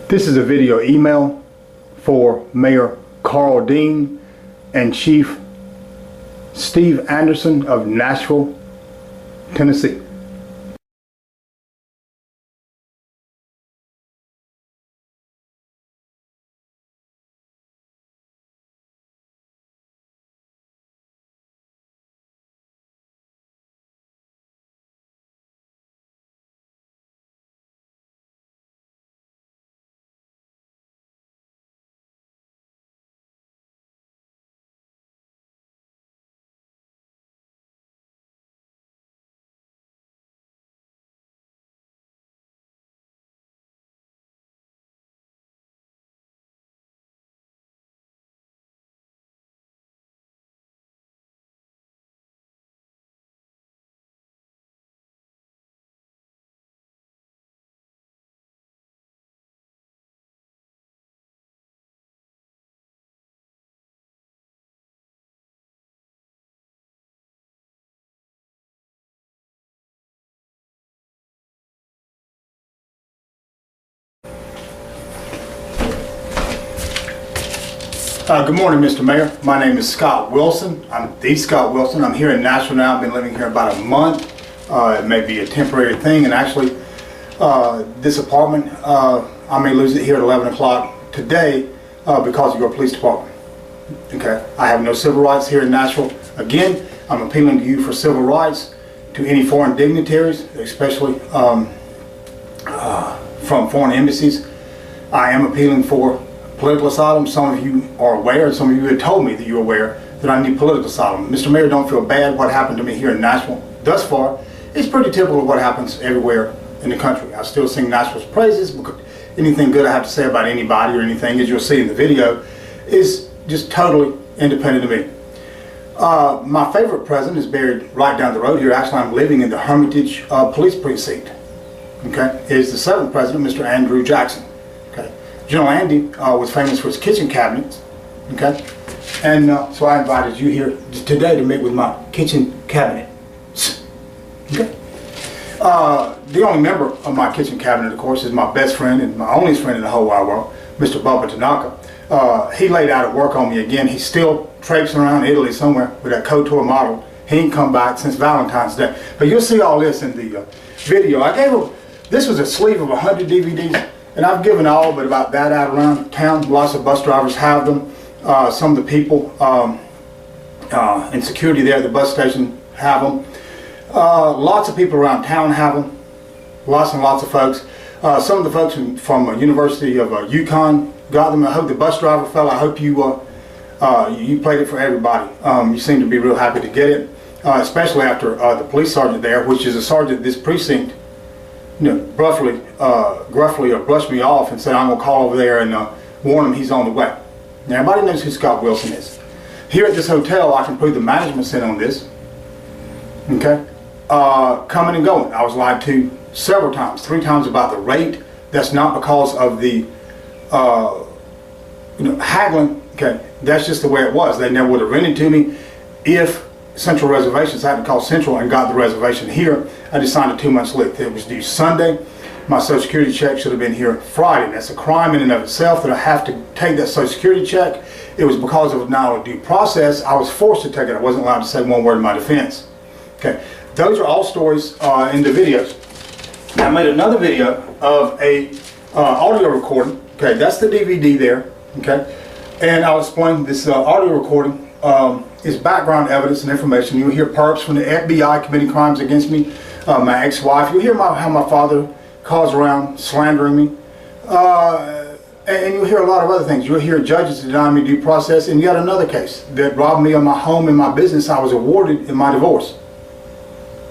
This is a video email for Mayor Carl Dean and Chief Steve Anderson of Nashville, Tennessee. Good morning, Mr. Mayor. My name is Scott Wilson. I'm the Scott Wilson. I'm here in Nashville now. I've been living here about a month. It may be a temporary thing, and actually this apartment, I may lose it here at 11 o'clock today because of your police department. Okay, I have no civil rights here in Nashville. Again, I'm appealing to you for civil rights to any foreign dignitaries, especially from foreign embassies. I am appealing for political asylum. Some of you are aware, and some of you have told me that you're aware that I need political asylum. Mr. Mayor, don't feel bad. What happened to me here in Nashville thus far is pretty typical of what happens everywhere in the country. I still sing Nashville's praises, because anything good I have to say about anybody or anything, as you'll see in the video, is just totally independent of me. My favorite president is buried right down the road here. Actually, I'm living in the Hermitage Police Precinct. Okay, it is the 7th president, Mr. Andrew Jackson. Okay, General Andy was famous for his kitchen cabinets. Okay, and so I invited you here today to meet with my kitchen cabinet. Okay. The only member of my kitchen cabinet, of course, is my best friend and my only friend in the whole wide world, Mr. Bubba Tanaka. He laid out at work on me again. He's still traipsing around Italy somewhere with that couture model. He ain't come back since Valentine's Day. But you'll see all this in the video. I gave him, this was a sleeve of 100 DVDs, and I've given all but about that out around town. Lots of bus drivers have them. Some of the people in security there at the bus station have them. Lots of people around town have them. Lots and lots of folks. Some of the folks from University of Yukon got them. I hope the bus driver fella, I hope you you played it for everybody. You seem to be real happy to get it, especially after the police sergeant there, which is a sergeant at this precinct, gruffly brushed me off and said I'm going to call over there and warn him he's on the way. Now everybody knows who Scott Wilson is. Here at this hotel, I can prove the management's in on this. Okay, coming and going. I was lied to several times, 3 times about the rate. That's not because of the haggling. Okay, that's just the way it was. They never would have rented to me if Central Reservations. I had to call Central and got the reservation here. I just signed a 2 months lease. It was due Sunday. My Social Security check should have been here Friday. That's a crime in and of itself that I have to take that Social Security check. It was because of a denial of due process. I was forced to take it. I wasn't allowed to say one word in my defense. Okay, those are all stories in the videos. Now, I made another video of a audio recording. Okay, that's the DVD there. Okay, and I'll explain this audio recording is background evidence and information. You'll hear perps from the FBI committing crimes against me, my ex-wife. You'll hear how my father calls around slandering me, and you'll hear a lot of other things. You'll hear judges denying me due process, and yet another case that robbed me of my home and my business I was awarded in my divorce.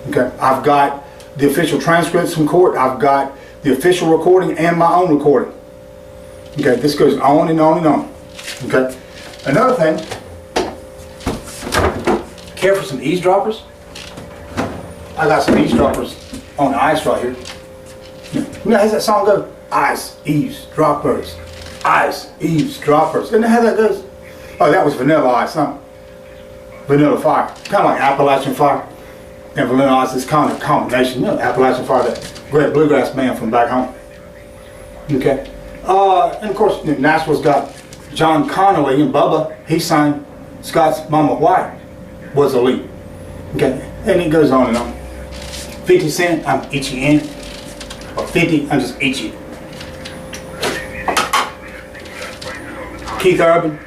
Okay, I've got the official transcripts from court. I've got the official recording and my own recording. Okay, this goes on and on and on. Okay, another thing, care for some eavesdroppers? I got some eavesdroppers on the ice right here. You know how that song goes? Ice, eavesdroppers, ice, eavesdroppers. Isn't that how that goes? Oh, that was Vanilla Ice, huh? Vanilla Fire, kind of like Appalachian Fire. And Vanilla Ice is kind of a combination. Appalachian Fire, that great bluegrass band from back home. Okay. And of course, Nashville's got John Connolly and Bubba. He signed Scott's Mama White was a lead. Okay, and it goes on and on. 50 Cent, I'm itchy in. Or 50, I'm just itchy. Keith Urban,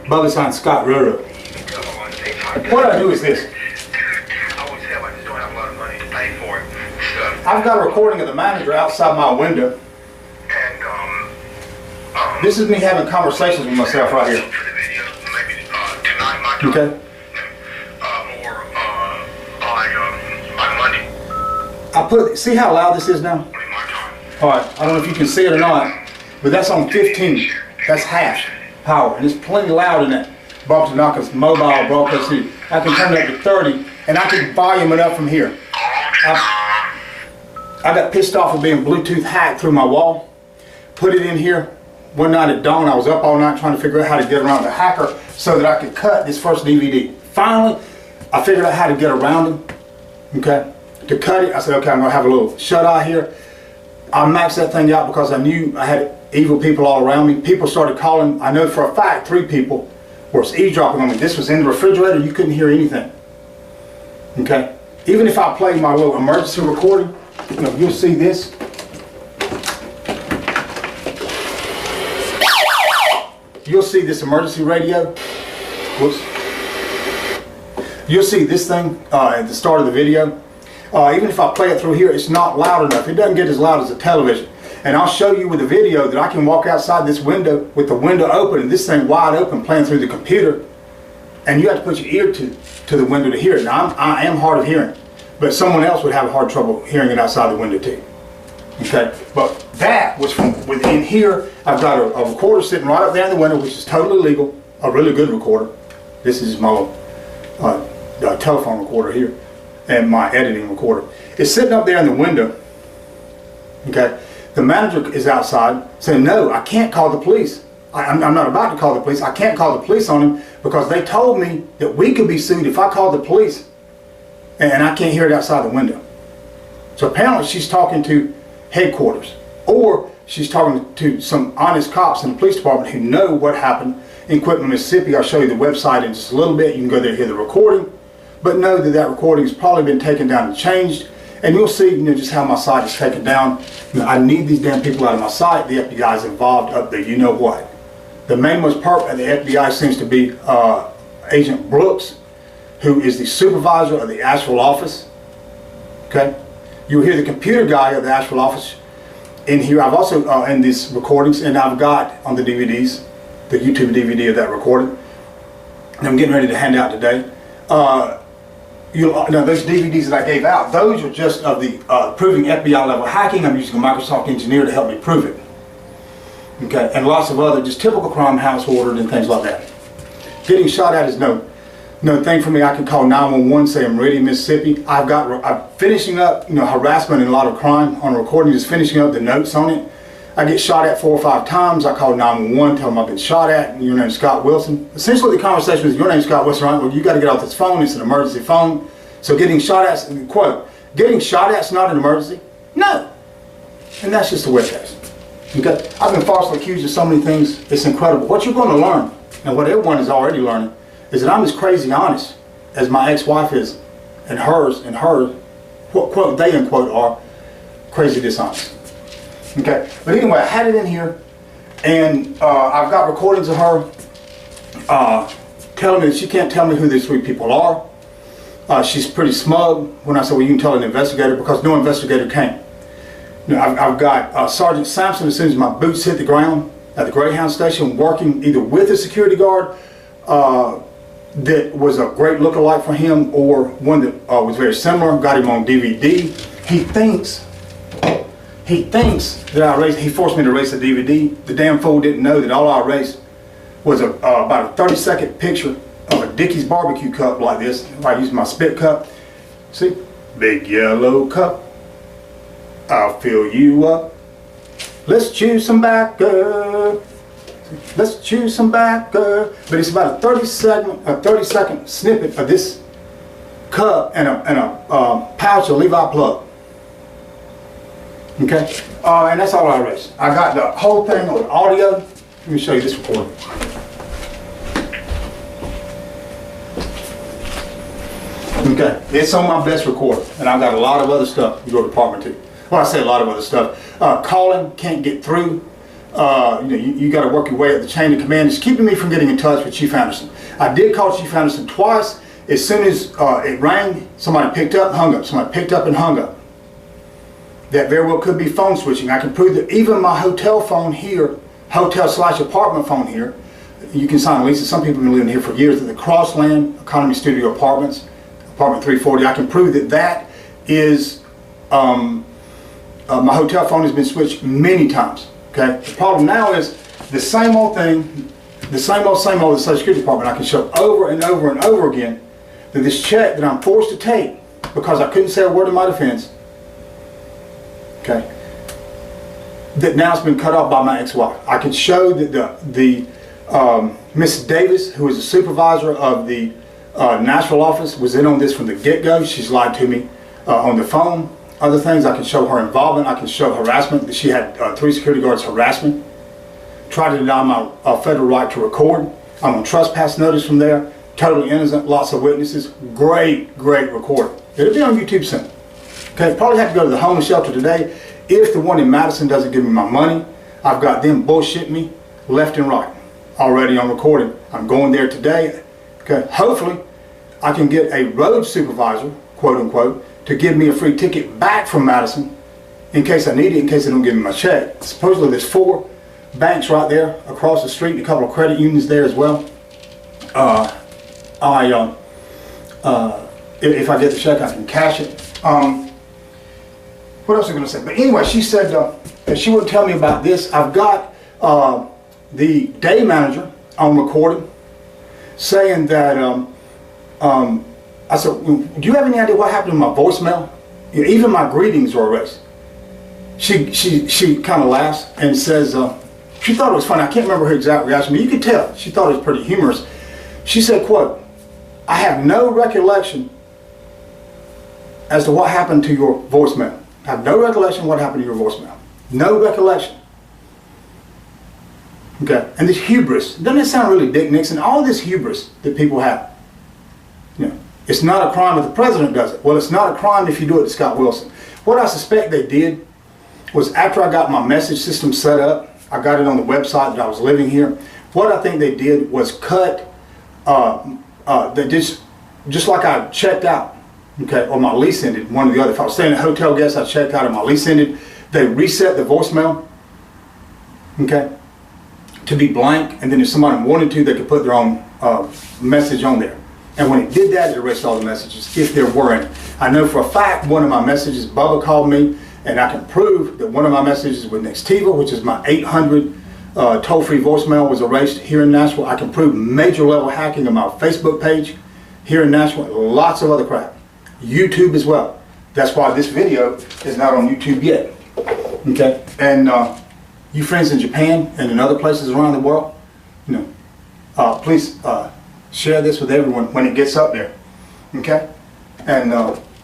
Bubba signed Scott Ruru. What I do is this. I've got a recording of the manager outside my window. This is me having conversations with myself right here. Okay. I put, see how loud this is now? Alright, I don't know if you can see it or not, but that's on 15. That's half power, and it's plenty loud in that Bob Tanaka's mobile broadcast suite. I can turn it up to 30, and I can volume it up from here. I got pissed off of being Bluetooth hacked through my wall. Put it in here. One night at dawn, I was up all night trying to figure out how to get around the hacker so that I could cut this first DVD. Finally, I figured out how to get around him. Okay. To cut it, I said, okay, I'm going to have a little shut-eye here. I maxed that thing out because I knew I had evil people all around me. People started calling. I know for a fact 3 people were eavesdropping on me. This was in the refrigerator. You couldn't hear anything. Okay? Even if I played my little emergency recording, you know, you'll see this. You'll see this emergency radio. Whoops. You'll see this thing at the start of the video. Even if I play it through here, it's not loud enough. It doesn't get as loud as the television. And I'll show you with the video that I can walk outside this window with the window open and this thing wide open playing through the computer. And you have to put your ear to the window to hear it. Now, I am hard of hearing, but someone else would have hard trouble hearing it outside the window too. Okay, but that was from within here. I've got a recorder sitting right up there in the window, which is totally legal. A really good recorder. This is my telephone recorder here, and my editing recorder. It's sitting up there in the window. Okay, the manager is outside saying, "No, I can't call the police. I'm not about to call the police. I can't call the police on him because they told me that we could be sued if I called the police, and I can't hear it outside the window." So apparently she's talking to headquarters, or she's talking to some honest cops in the police department who know what happened in Quitman, Mississippi. I'll show you the website in just a little bit. You can go there and hear the recording, but know that that recording has probably been taken down and changed, and you'll see, just how my site is taken down. I need these damn people out of my site. The FBI is involved up there. You know what? The main most part of the FBI seems to be Agent Brooks, who is the supervisor of the Asheville office. Okay. You'll hear the computer guy of the Asheville office in here. I've also in these recordings, and I've got on the DVDs, the YouTube DVD of that recording, and I'm getting ready to hand out today. Now those DVDs that I gave out, those are just of the proving FBI level hacking. I'm using a Microsoft engineer to help me prove it. Okay, and lots of other just typical crime, house ordered, and things like that. Getting shot at is no thing for me. I can call 911, say I'm ready in Mississippi. I'm finishing up, harassment and a lot of crime on a recording, just finishing up the notes on it. I get shot at 4 or 5 times. I call 911, tell them I've been shot at. Your name's Scott Wilson. Essentially, the conversation is, your name's Scott Wilson, right? Well, you got to get off this phone. It's an emergency phone. So getting shot at, quote, getting shot at's not an emergency. No. And that's just the way it is. Okay? I've been falsely accused of so many things. It's incredible. What you're going to learn, and what everyone is already learning, is that I'm as crazy honest as my ex-wife is, and hers, quote, they, unquote, are crazy dishonest. Okay, but anyway, I had it in here, and I've got recordings of her telling me that she can't tell me who these 3 people are. She's pretty smug when I said, well, you can tell an investigator, because no investigator came. I've got Sergeant Sampson, as soon as my boots hit the ground at the Greyhound station, working either with a security guard that was a great lookalike for him, or one that was very similar. Got him on DVD. He thinks that I erased. He forced me to erase the DVD. The damn fool didn't know that all I erased was about a 30-second picture of a Dickey's barbecue cup like this. I used my spit cup. See, big yellow cup. I'll fill you up. Let's chew some backer. Let's chew some backer. But it's about a 30-second snippet of this cup and a pouch of Levi plug. Okay, and that's all I erased. I got the whole thing on audio. Let me show you this recording. Okay, it's on my best recorder, and I've got a lot of other stuff to go to Department 2. Well, I say a lot of other stuff. Calling, can't get through. You got to work your way up the chain of command. It's keeping me from getting in touch with Chief Anderson. I did call Chief Anderson twice. As soon as it rang, somebody picked up, hung up. Somebody picked up and hung up. That very well could be phone switching. I can prove that even my hotel phone here, hotel/apartment phone here, you can sign leases. Some people have been living here for years at the Crossland Economy Studio Apartments, apartment 340. I can prove that that is, my hotel phone has been switched many times. Okay. The problem now is the same old thing, the same old the Social Security Department. I can show over and over and over again that this check that I'm forced to take because I couldn't say a word in my defense, okay, that now it's been cut off by my ex-wife. I can show that the Miss Davis, who is the supervisor of the Nashville office, was in on this from the get-go. She's lied to me on the phone. Other things, I can show her involvement. I can show harassment, that she had 3 security guards harassment. Tried to deny my federal right to record. I'm on trespass notice from there. Totally innocent, lots of witnesses. Great recording. It'll be on YouTube soon. Okay, probably have to go to the homeless shelter today. If the one in Madison doesn't give me my money, I've got them bullshitting me left and right. Already on recording. I'm going there today. Okay, hopefully I can get a road supervisor, quote unquote, to give me a free ticket back from Madison in case I need it, in case they don't give me my check. Supposedly there's 4 banks right there across the street, and a couple of credit unions there as well. If I get the check, I can cash it. What else was I going to say? But anyway, she said that she wouldn't tell me about this. I've got the day manager on recording saying that I said, do you have any idea what happened to my voicemail? Even my greetings were erased. She kind of laughs and says, she thought it was funny. I can't remember her exact reaction, but you could tell. She thought it was pretty humorous. She said, quote, I have no recollection as to what happened to your voicemail. I have no recollection what happened to your voicemail. No recollection. Okay, and this hubris, doesn't it sound really Dick Nixon? All this hubris that people have. You know, it's not a crime if the president does it. Well, it's not a crime if you do it to Scott Wilson. What I suspect they did was after I got my message system set up, I got it on the website that I was living here. What I think they did was cut, they just like I checked out, okay, or my lease ended, one or the other. If I was staying at a hotel guest, I checked out and my lease ended. They reset the voicemail, okay, to be blank, and then if somebody wanted to, they could put their own message on there. And when it did that, it erased all the messages, if there were any. I know for a fact one of my messages, Bubba called me, and I can prove that one of my messages with Nextiva, which is my 800 toll-free voicemail, was erased here in Nashville. I can prove major level hacking on my Facebook page here in Nashville, and lots of other crap. YouTube as well. That's why this video is not on YouTube yet. Okay, and you friends in Japan and in other places around the world, you know, please share this with everyone when it gets up there. Okay, and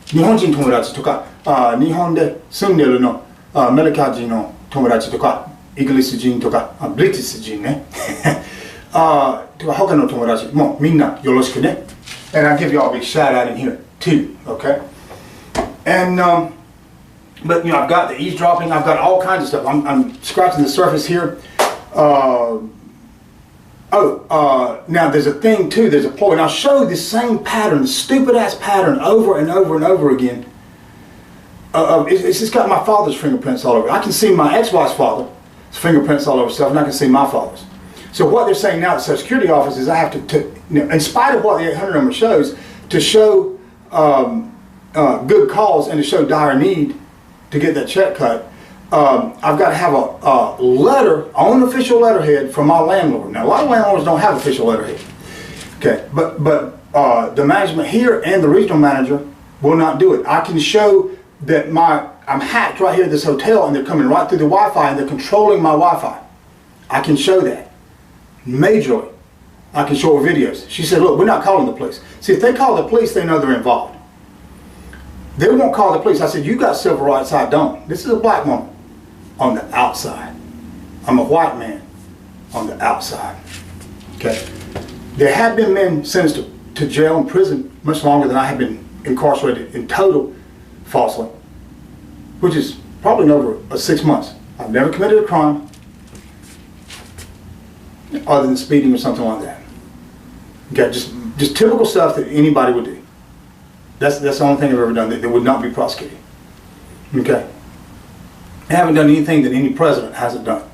日本人友達とか、日本で住んでるの、アメリカ人の友達とか、イギリス人とか、ブリティス人ね、とか他の友達もみんなよろしくね。And I give you all a big shout out in here too, okay? And but you know, I've got the eavesdropping, I've got all kinds of stuff. I'm scratching the surface here. Now there's a thing too, there's a ploy, and I'll show this same pattern, stupid ass pattern over and over and over again. It's just got my father's fingerprints all over it. I can see my ex-wife's father's fingerprints all over stuff, and I can see my father's. So what they're saying now at the Social Security office is I have to you know, in spite of what the 800 number shows, to show good cause and to show dire need to get that check cut, I've got to have a letter, unofficial letterhead from my landlord. Now, a lot of landlords don't have official letterhead. Okay, but the management here and the regional manager will not do it. I can show that I'm hacked right here at this hotel, and they're coming right through the Wi-Fi, and they're controlling my Wi-Fi. I can show that majorly. I can show her videos. She said, "Look, we're not calling the police." See, if they call the police, they know they're involved. They won't call the police. I said, you got civil rights, I don't. This is a black woman on the outside. I'm a white man on the outside. Okay. There have been men sentenced to jail and prison much longer than I have been incarcerated in total falsely, which is probably over 6 months. I've never committed a crime other than speeding or something like that. Okay, just typical stuff that anybody would do. That's the only thing I've ever done that would not be prosecuted. Okay. I haven't done anything that any president hasn't done.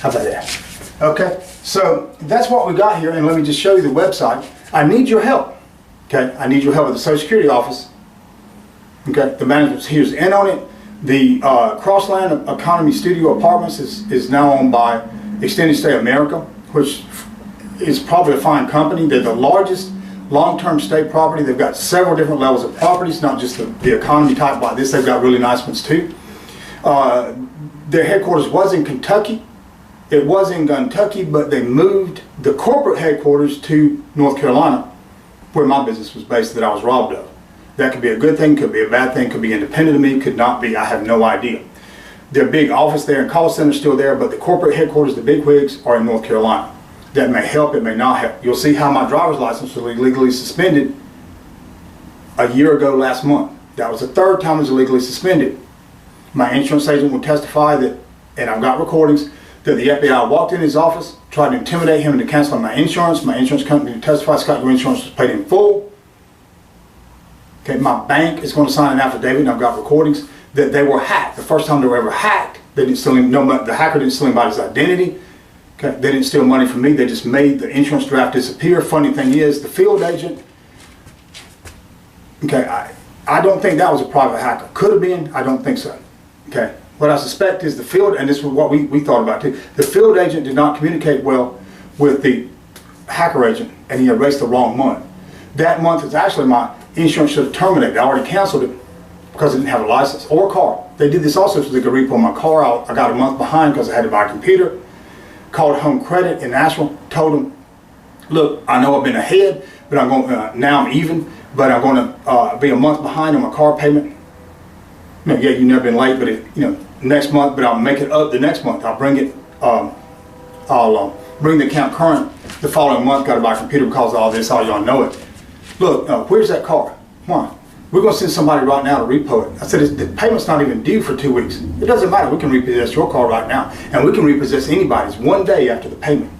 How about that? Okay, so that's what we got here, and let me just show you the website. I need your help. Okay, I need your help at the Social Security office. Okay, the management's here's in on it. The Crossland Economy Studio Apartments is now owned by Extended Stay America, which is probably a fine company. They're the largest long-term stay property. They've got several different levels of properties, not just the economy type like this. They've got really nice ones too. Their headquarters was in Kentucky. It was in Kentucky, but they moved the corporate headquarters to North Carolina, where my business was based that I was robbed of. That could be a good thing, could be a bad thing, could be independent of me, could not be. I have no idea. Their big office there and call center is still there, but the corporate headquarters, the big wigs, are in North Carolina. That may help, it may not help. You'll see how my driver's license was illegally suspended a year ago last month. That was the third time it was illegally suspended. My insurance agent will testify that, and I've got recordings, that the FBI walked in his office, tried to intimidate him into canceling my insurance. My insurance company will testify, Scott, your insurance was paid in full. Okay, my bank is going to sign an affidavit, and I've got recordings, that they were hacked. The first time they were ever hacked, they didn't steal him, the hacker didn't steal anybody's identity. Okay, they didn't steal money from me, they just made the insurance draft disappear. Funny thing is, the field agent, okay, I don't think that was a private hacker. Could have been, I don't think so. Okay, what I suspect is the field, and this was what we thought about too, the field agent did not communicate well with the hacker agent, and he erased the wrong month. That month is actually my insurance should have terminated. I already canceled it because I didn't have a license or a car. They did this also so they could repo my car out. I got a month behind because I had to buy a computer. Called Home Credit in Nashville, told them, look, I know I've been ahead, but I'm going now I'm even, but I'm going to be a month behind on my car payment. You know, yeah, you've never been late, but next month, but I'll make it up the next month. I'll bring it, I'll bring the account current the following month. Got to buy a computer because of all this, all y'all know it. Look, where's that car? Why? We're going to send somebody right now to repo it. I said, the payment's not even due for 2 weeks. It doesn't matter. We can repossess your car right now. And we can repossess anybody's 1 day after the payment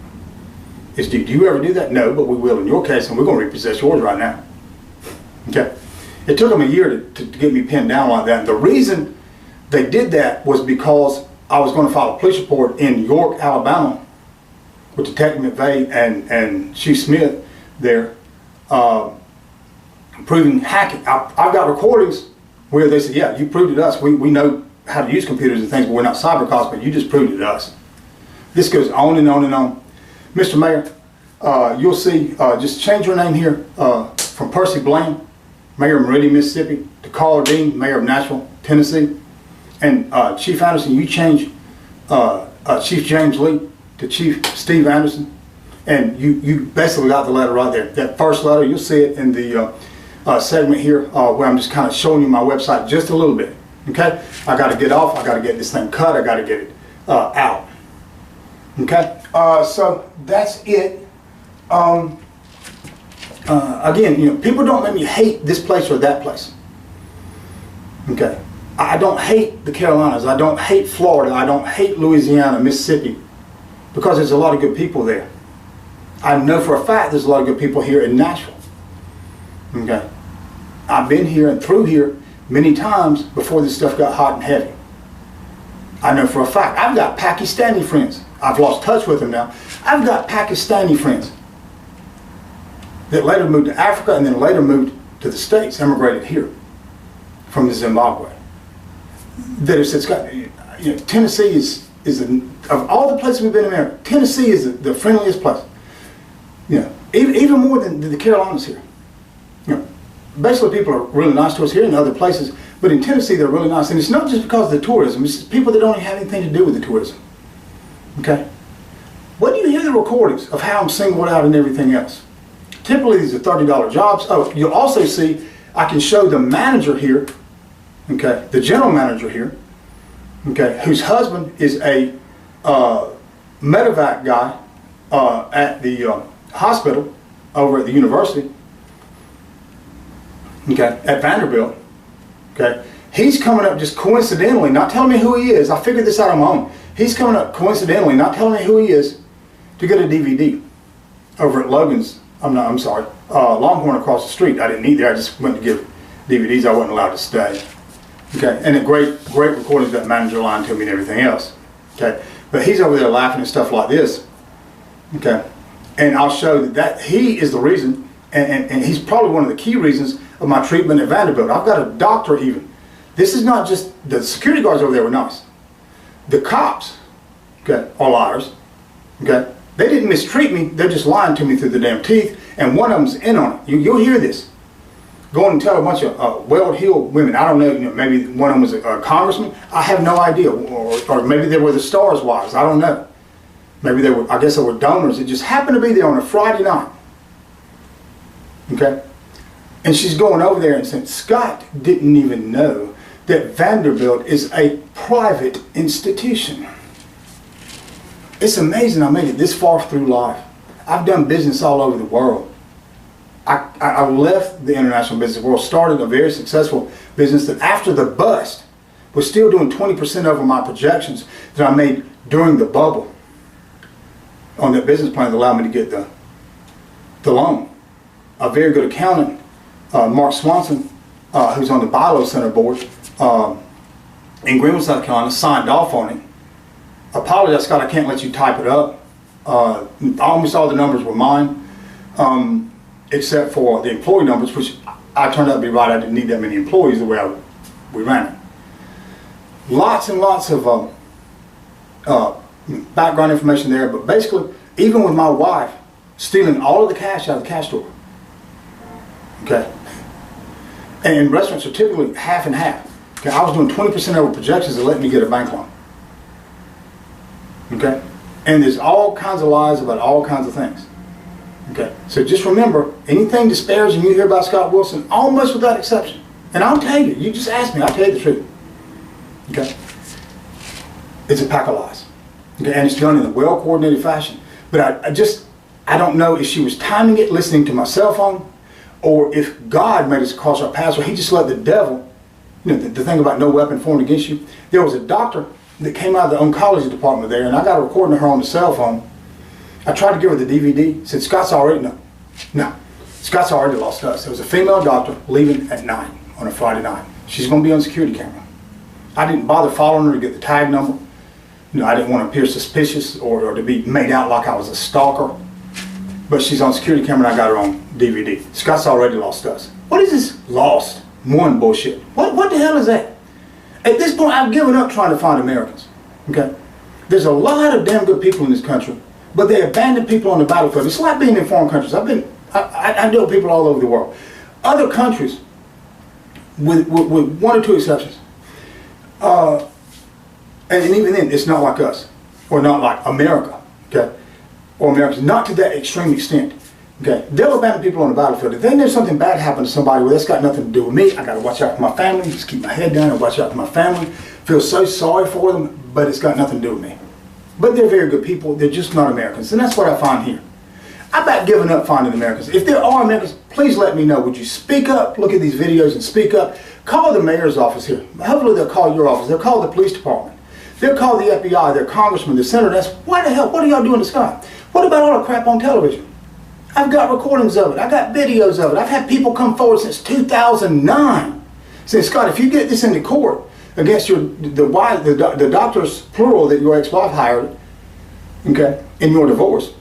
is due. Do you ever do that? No, but we will in your case, and we're going to repossess yours right now. Okay. It took them a year to get me pinned down like that. And the reason they did that was because I was going to file a police report in York, Alabama with Detective McVeigh and Chief Smith there. Proving hacking. I've got recordings where they said, yeah, you proved it to us. We know how to use computers and things, but we're not cyber cops, but you just proved it to us. This goes on and on and on. Mr. Mayor, you'll see, just change your name here from Percy Blaine, Mayor of Meridian, Mississippi, to Carl Dean, Mayor of Nashville, Tennessee. And Chief Anderson, you change Chief James Lee to Chief Steve Anderson. And you basically got the letter right there. That first letter, you'll see it in the segment here where I'm just kind of showing you my website just a little bit. Okay, I got to get off. I got to get this thing cut. I got to get it out. Okay, so that's it. Again, people don't let me hate this place or that place. Okay, I don't hate the Carolinas. I don't hate Florida. I don't hate Louisiana, Mississippi, because there's a lot of good people there. I know for a fact there's a lot of good people here in Nashville. Okay, I've been here and through here many times before this stuff got hot and heavy. I know for a fact. I've got Pakistani friends. I've lost touch with them now. I've got Pakistani friends that later moved to Africa and then later moved to the States, immigrated here from Zimbabwe. That have said, Scott, Tennessee is of all the places we've been in America, Tennessee is the friendliest place. Even more than the Carolinas here. Basically people are really nice to us here in other places, but in Tennessee they're really nice. And it's not just because of the tourism, it's people that don't even have anything to do with the tourism. Okay? When you hear the recordings of how I'm singled out and everything else, typically these are $30 jobs. Oh, you'll also see, I can show the manager here okay, the general manager here, okay, whose husband is a medevac guy at the hospital over at the university, okay, at Vanderbilt, okay, he's coming up just coincidentally, not telling me who he is. I figured this out on my own. He's coming up coincidentally, not telling me who he is, to get a DVD over at Logan's. Longhorn across the street. I didn't eat there. I just went to give DVDs. I wasn't allowed to stay. Okay, and a great recordings that manager line to me and everything else. Okay, but he's over there laughing and stuff like this. Okay, and I'll show that he is the reason, and he's probably one of the key reasons of my treatment at Vanderbilt. I've got a doctor even. This is not just the security guards over there were nice. The cops, okay, are liars. Okay, they didn't mistreat me. They're just lying to me through the damn teeth. And one of them's in on it. You'll hear this. Go and tell a bunch of well-heeled women. I don't know. Maybe one of them was a congressman. I have no idea. Or maybe they were the Stars wives. I don't know. Maybe they were. I guess they were donors. It just happened to be there on a Friday night. Okay, and she's going over there and saying Scott didn't even know that Vanderbilt is a private institution. It's amazing I made it this far through life. I've done business all over the world. I left the international business world, started a very successful business that after the bust was still doing 20% over my projections that I made during the bubble on that business plan that allowed me to get the loan. A very good accountant, Mark Swanson, who's on the BILO Center board in Greenville, South Carolina, signed off on it. Apologize, Scott, I can't let you type it up. Almost all the numbers were mine, except for the employee numbers, which I turned out to be right. I didn't need that many employees the way we ran it. Lots and lots of background information there, but basically, even with my wife stealing all of the cash out of the cash drawer. Okay, and restaurants are typically half and half. Okay, I was doing 20% over projections that let me get a bank loan. Okay, and there's all kinds of lies about all kinds of things. Okay, so just remember, anything disparaging you hear about Scott Wilson, almost without exception, and I'll tell you, you just ask me, I'll tell you the truth. Okay, it's a pack of lies. Okay, and it's done in a well-coordinated fashion. But I don't know if she was timing it, listening to my cell phone, or if God made us cross our paths, or he just let the devil, the thing about no weapon formed against you. There was a doctor that came out of the oncology department there, and I got a recording of her on the cell phone. I tried to give her the DVD, said Scott's already, no, Scott's already lost us. There was a female doctor leaving at 9 on a Friday night. She's going to be on security camera. I didn't bother following her to get the tag number. I didn't want to appear suspicious or to be made out like I was a stalker. But she's on security camera and I got her on DVD. Scott's already lost us. What is this lost one bullshit? What the hell is that? At this point, I've given up trying to find Americans. Okay? There's a lot of damn good people in this country, but they abandon people on the battlefield. It's like being in foreign countries. I deal with people all over the world. Other countries, with one or two exceptions, and even then, it's not like us, or not like America, okay? Or Americans, not to that extreme extent, okay? They'll abandon people on the battlefield. If they know something bad happened to somebody, well, that's got nothing to do with me. I got to watch out for my family, just keep my head down and watch out for my family. Feel so sorry for them, but it's got nothing to do with me. But they're very good people. They're just not Americans, and that's what I find here. I'm about giving up finding Americans. If there are Americans, please let me know. Would you speak up, look at these videos and speak up? Call the mayor's office here. Hopefully they'll call your office. They'll call the police department. They'll call the FBI, their congressman, the senator. That's, why the hell, what are y'all doing to Scott? What about all the crap on television? I've got recordings of it. I got videos of it. I've had people come forward since 2009 saying, Scott, if you get this into court against the doctors, plural, that your ex-wife hired, okay, in your divorce,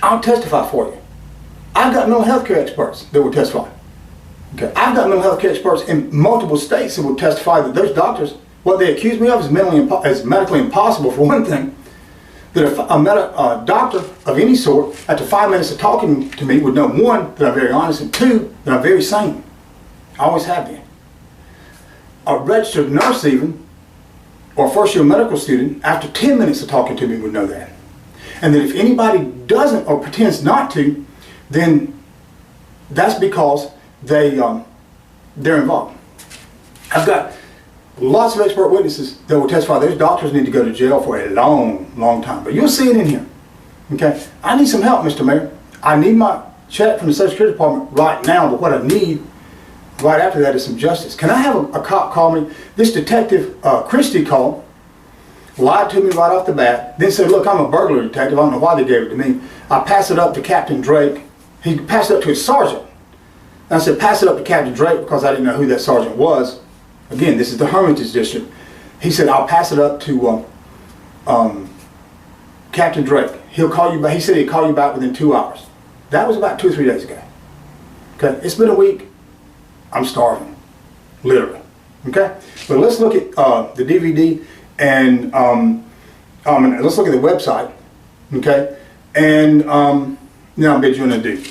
I'll testify for you. I've got mental health care experts that will testify. Okay, I've got mental health care experts in multiple states that will testify that those doctors, what they accuse me of is medically impossible, for one thing. That a doctor of any sort, after 5 minutes of talking to me, would know, one, that I'm very honest, and two, that I'm very sane. I always have been. A registered nurse even, or a first-year medical student, after 10 minutes of talking to me would know that. And that if anybody doesn't or pretends not to, then that's because they're involved. I've got lots of expert witnesses that will testify. Those doctors need to go to jail for a long, long time. But you'll see it in here. Okay? I need some help, Mr. Mayor. I need my check from the Social Security Department right now, but what I need right after that is some justice. Can I have a cop call me? This detective, Christie, called, lied to me right off the bat, then said, look, I'm a burglary detective. I don't know why they gave it to me. I passed it up to Captain Drake. He passed it up to his sergeant. And I said, pass it up to Captain Drake because I didn't know who that sergeant was. Again, this is the Hermitage District. He said, I'll pass it up to Captain Drake. He'll call you back. He said he'd call you back within 2 hours. That was about 2 or 3 days ago. Okay, it's been a week. I'm starving, literally. Okay, but let's look at the DVD and let's look at the website. Okay, and now I'll bid you an adieu.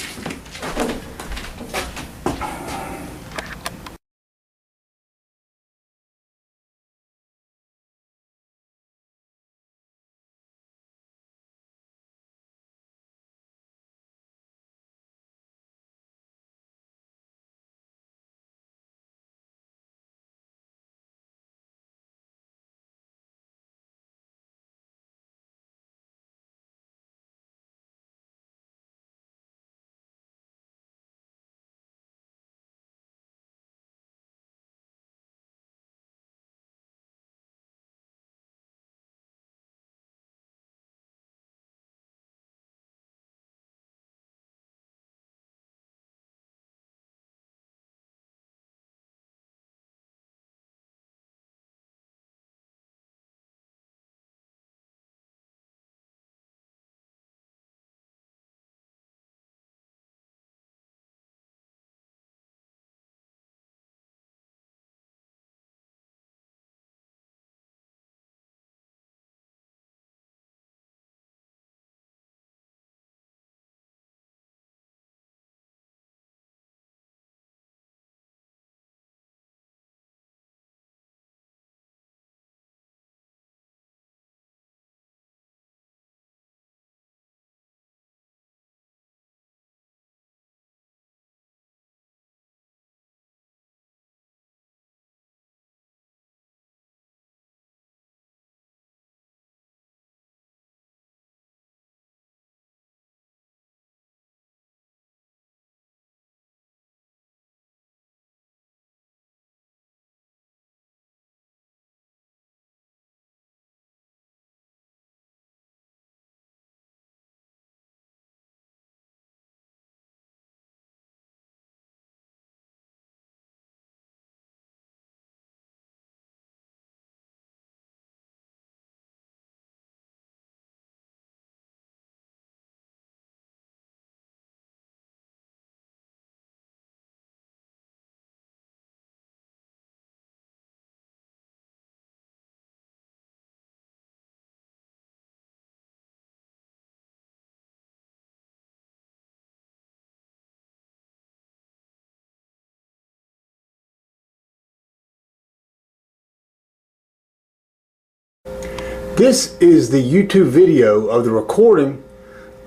This is the YouTube video of the recording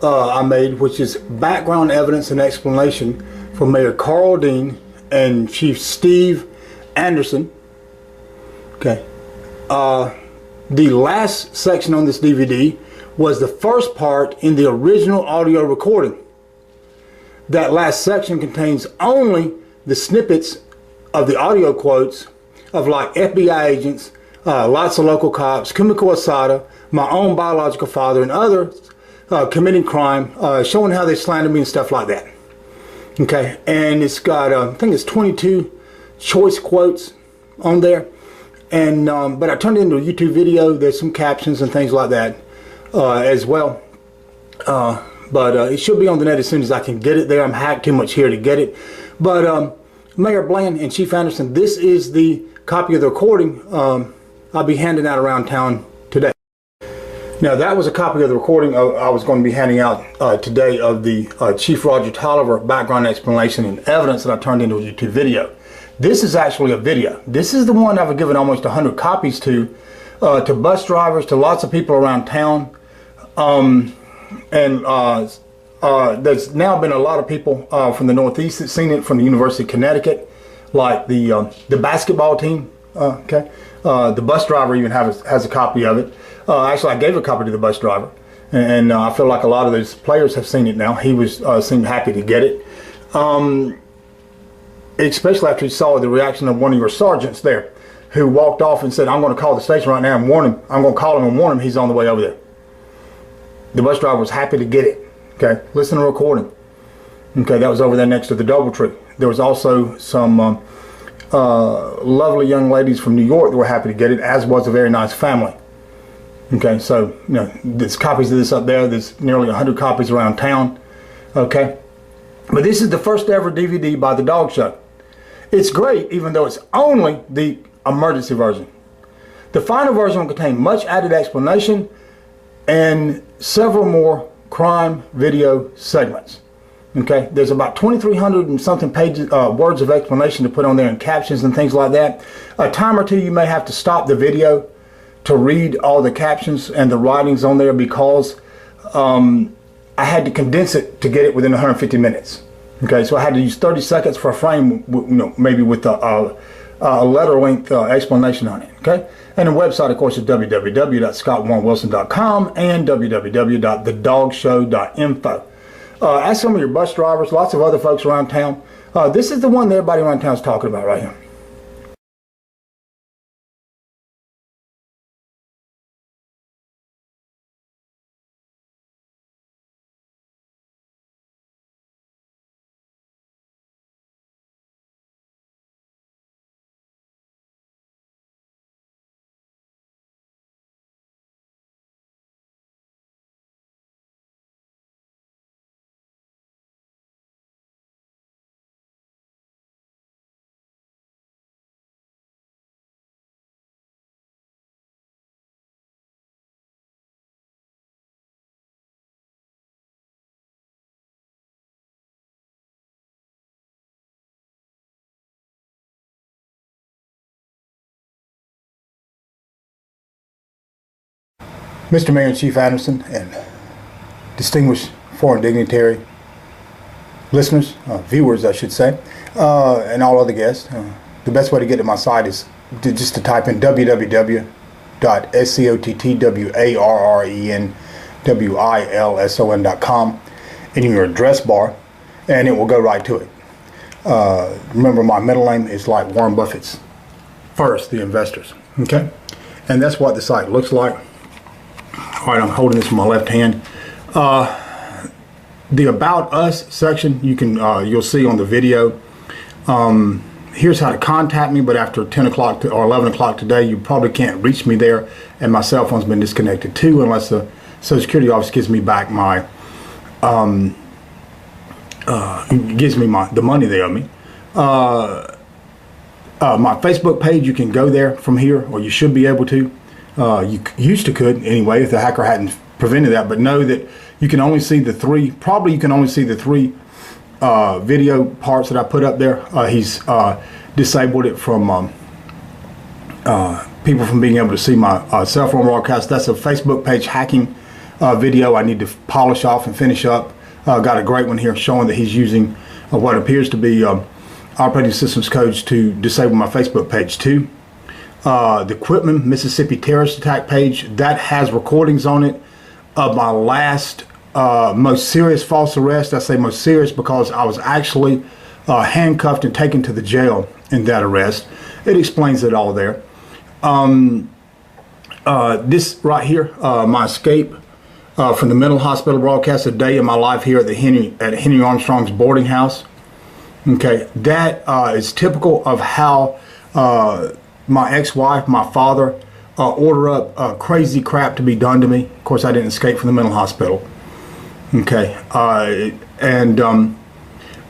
I made, which is background evidence and explanation for Mayor Carl Dean and Chief Steve Anderson. Okay. The last section on this DVD was the first part in the original audio recording. That last section contains only the snippets of the audio quotes of like FBI agents, lots of local cops, Kumiko Asada, my own biological father, and others committing crime, showing how they slandered me and stuff like that. Okay, and it's got, I think it's 22 choice quotes on there. And but I turned it into a YouTube video. There's some captions and things like that as well. But it should be on the net as soon as I can get it there. I'm hacked too much here to get it. But Mayor Bland and Chief Anderson, this is the copy of the recording I'll be handing out around town today. Now that was a copy of the recording I was going to be handing out today of the Chief Roger Tolliver background explanation and evidence that I turned into a YouTube video. This is actually a video. This is the one I've given almost 100 copies to bus drivers, to lots of people around town. There's now been a lot of people from the Northeast that's seen it, from the University of Connecticut, like the basketball team. Okay, the bus driver even has a copy of it. Actually, I gave a copy to the bus driver, and I feel like a lot of those players have seen it now. He seemed happy to get it, especially after he saw the reaction of one of your sergeants there, who walked off and said, "I'm going to call the station right now and warn him. I'm going to call him and warn him he's on the way over there." The bus driver was happy to get it. Okay, listen to the recording. Okay, that was over there next to the DoubleTree. There was also some lovely young ladies from New York that were happy to get it, as was a very nice family. Okay, so there's copies of this up there. There's nearly 100 copies around town. Okay, but this is the first ever DVD by The Dog Show. It's great, even though it's only the emergency version. The final version will contain much added explanation and several more crime video segments. Okay, there's about 2,300 and something pages, words of explanation to put on there, and captions and things like that. A time or two you may have to stop the video to read all the captions and the writings on there, because I had to condense it to get it within 150 minutes. Okay, so I had to use 30 seconds for a frame, maybe with a letter length explanation on it. Okay, and the website, of course, is www.scottwarrenwilson.com and www.thedogshow.info. Ask some of your bus drivers, lots of other folks around town. This is the one that everybody around town is talking about right here. Mr. Mayor and Chief Anderson, and distinguished foreign dignitary listeners, viewers I should say, and all other guests, the best way to get to my site is just to type in www.scottwarrenwilson.com in your address bar, and it will go right to it. Remember, my middle name is like Warren Buffett's. First, the investors. Okay, and that's what the site looks like. All right, I'm holding this in my left hand. The About Us section, you'll see on the video. Here's how to contact me, but after 10 o'clock or 11 o'clock today, you probably can't reach me there, and my cell phone's been disconnected too, unless the Social Security Office gives me back my the money they owe me. My Facebook page, you can go there from here, or you should be able to. You used to could anyway, if the hacker hadn't prevented that, but know that you can only see the three, video parts that I put up there. He's disabled it from people from being able to see my cell phone broadcast. That's a Facebook page hacking video I need to polish off and finish up. Got a great one here showing that he's using what appears to be operating systems codes to disable my Facebook page too. The Quitman, Mississippi terrorist attack page, that has recordings on it of my last most serious false arrest. I say most serious because I was actually handcuffed and taken to the jail in that arrest. It explains it all there. This right here, my escape from the mental hospital broadcast, a day in my life here at Henry Armstrong's boarding house. Okay, that is typical of how my ex-wife, my father, order up crazy crap to be done to me. Of course, I didn't escape from the mental hospital. Okay,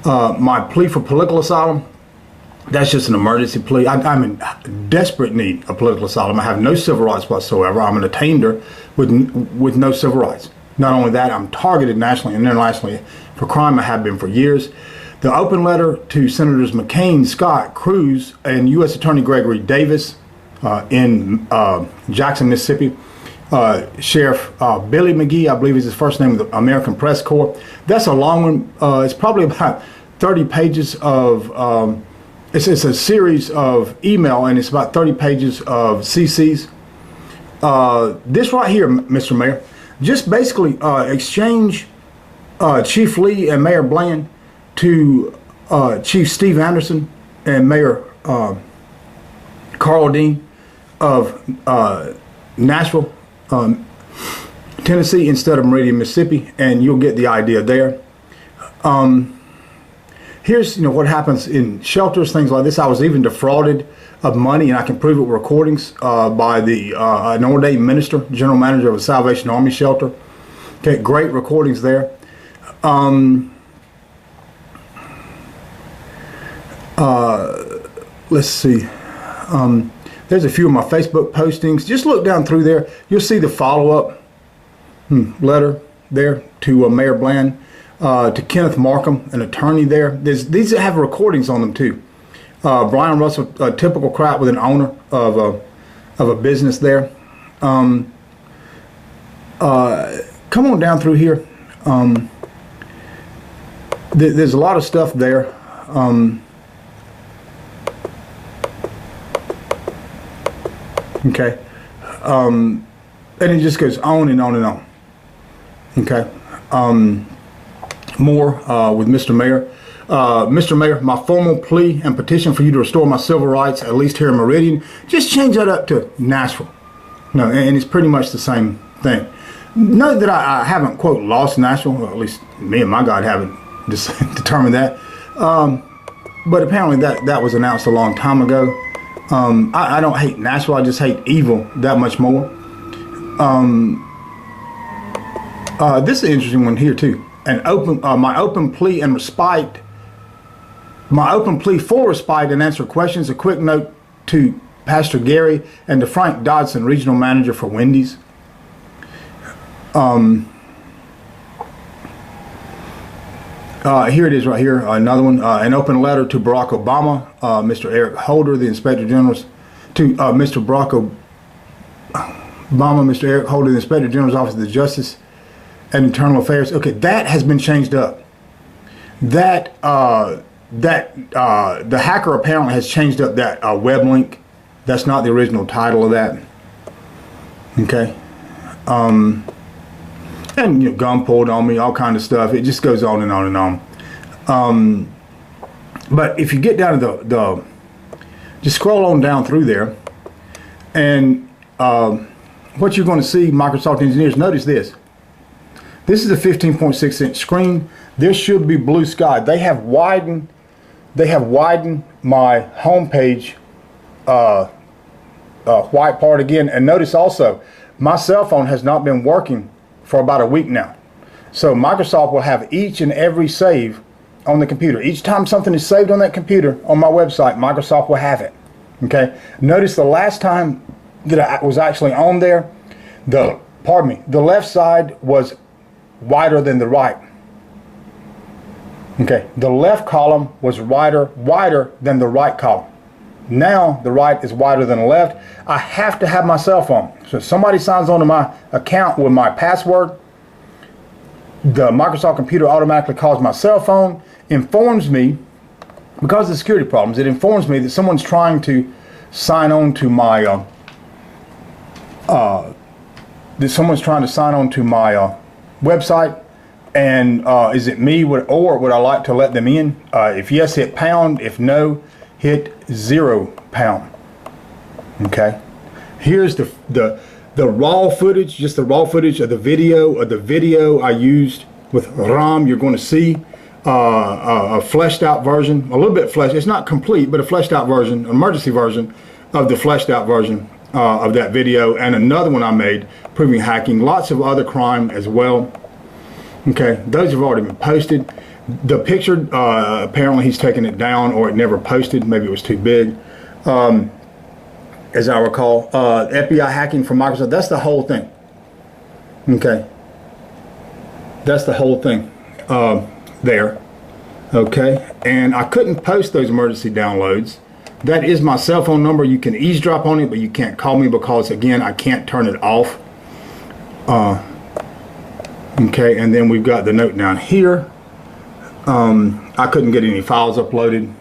my plea for political asylum, that's just an emergency plea. I'm in desperate need of political asylum. I have no civil rights whatsoever. I'm an attainder with no civil rights. Not only that, I'm targeted nationally and internationally for crime. I have been for years. The open letter to Senators McCain, Scott, Cruz, and U.S. Attorney Gregory Davis in Jackson, Mississippi. Sheriff Billy McGee, I believe is his first name, of the American Press Corps. That's a long one. It's probably about 30 pages of it's a series of email, and it's about 30 pages of CCs. This right here, Mr. Mayor, just basically exchange Chief Lee and Mayor Bland to Chief Steve Anderson and Mayor Carl Dean of Nashville, Tennessee, instead of Meridian, Mississippi, and you'll get the idea there. Here's what happens in shelters, things like this. I was even defrauded of money, and I can prove it with recordings by an ordained minister, general manager of a Salvation Army shelter. Okay, great recordings there. Let's see. There's a few of my Facebook postings. Just look down through there. You'll see the follow-up letter there to Mayor Bland, to Kenneth Markham, an attorney there. These have recordings on them too. Brian Russell, a typical crap with an owner of a business there. Come on down through here. There's a lot of stuff there. Okay. And it just goes on and on and on. Okay. More with Mr. Mayor. Mr. Mayor, my formal plea and petition for you to restore my civil rights, at least here in Meridian, just change that up to Nashville. No, and it's pretty much the same thing. Note that I haven't, quote, lost Nashville, or at least me and my God haven't determined that. But apparently that was announced a long time ago. I don't hate Nashville, I just hate evil that much more. This is an interesting one here too. My open plea and respite. My open plea for respite and answer questions. A quick note to Pastor Gary and to Frank Dodson, regional manager for Wendy's. Here it is right here. Another one. An open letter to Barack Obama, Mr. Eric Holder, the Inspector General, to Mr. Barack Obama, Mr. Eric Holder, the Inspector General's Office of the Justice and Internal Affairs. Okay, that has been changed up. The hacker apparently has changed up that web link. That's not the original title of that. Okay. And gun pulled on me, all kind of stuff. It just goes on and on and on. But if you get down to just scroll on down through there, and what you're going to see, Microsoft engineers, notice this. This is a 15.6 inch screen. This should be blue sky. They have widened my home page white part again. And notice also, my cell phone has not been working for about a week now. So Microsoft will have each and every save on the computer. Each time something is saved on that computer on my website, Microsoft will have it. Okay. Notice the last time that I was actually on there, the left side was wider than the right. Okay, the left column was wider than the right column. Now the right is wider than the left. I have to have my cell phone. So if somebody signs on to my account with my password, the Microsoft computer automatically calls my cell phone, informs me, because of the security problems, it informs me that someone's trying to sign on to my website, and is it me, or would I like to let them in? If yes, hit pound. If no, hit £0. Okay. Here's the raw footage, just the raw footage of the video I used with RAM. You're going to see a fleshed out version, a little bit fleshed. It's not complete, but a fleshed out version, an emergency version of the fleshed out version of that video, and another one I made proving hacking. Lots of other crime as well. Okay, those have already been posted. The picture, apparently he's taken it down, or it never posted. Maybe it was too big, as I recall. FBI hacking from Microsoft. That's the whole thing. Okay, that's the whole thing there. Okay, and I couldn't post those emergency downloads. That is my cell phone number. You can eavesdrop on it, but you can't call me because, again, I can't turn it off. Okay, and then we've got the note down here. I couldn't get any files uploaded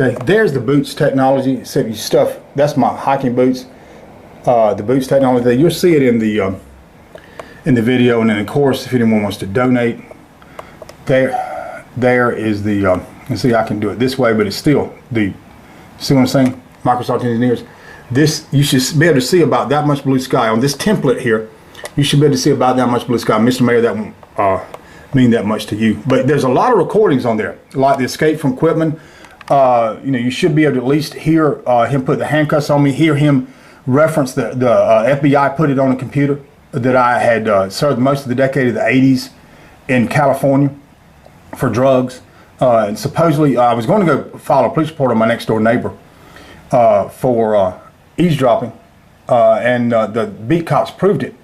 Okay, there's the boots technology. Except you stuff. That's my hiking boots. The boots technology. You'll see it in the video, and then of course, if anyone wants to donate, there is the. You see, I can do it this way, but it's still the. See what I'm saying? Microsoft engineers. This you should be able to see about that much blue sky on this template here. You should be able to see about that much blue sky. Mr. Mayor, that won't mean that much to you, but there's a lot of recordings on there, like the escape from Quitman. You know, you should be able to at least hear him put the handcuffs on me, hear him reference the FBI put it on a computer that I had served most of the decade of the 80s in California for drugs. And supposedly I was going to go file a police report on my next door neighbor for eavesdropping, and the beat cops proved it.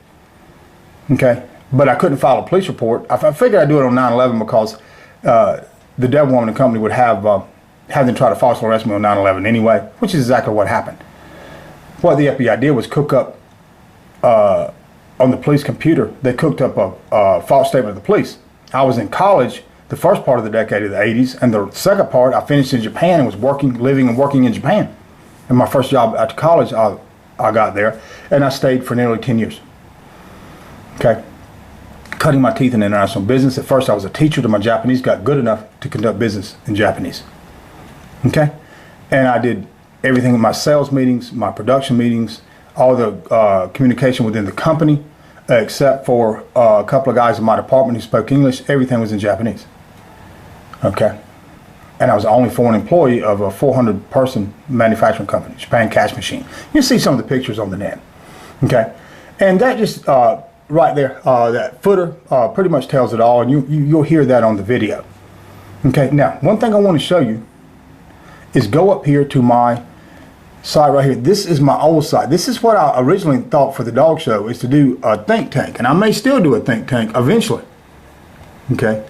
Okay, but I couldn't file a police report. I figured I'd do it on 9/11 because the devil woman and company would have them try to falsely arrest me on 9/11 anyway, which is exactly what happened. What the FBI did was cook up on the police computer. They cooked up a false statement of the police. I was in college the first part of the decade of the 80s, and the second part I finished in Japan and was living and working in Japan. And my first job after college, I got there, and I stayed for nearly 10 years. Okay, cutting my teeth in international business. At first I was a teacher till my Japanese got good enough to conduct business in Japanese. Okay, and I did everything in my sales meetings, my production meetings, all the communication within the company, except for a couple of guys in my department who spoke English. Everything was in Japanese. Okay, and I was the only foreign employee of a 400-person manufacturing company, Japan Cash Machine. You see some of the pictures on the net. Okay, and that just right there, that footer pretty much tells it all, and you'll hear that on the video. Okay, now one thing I want to show you is go up here to my site right here. This is my old site. This is what I originally thought for the dog show, is to do a think tank, and I may still do a think tank eventually. Okay,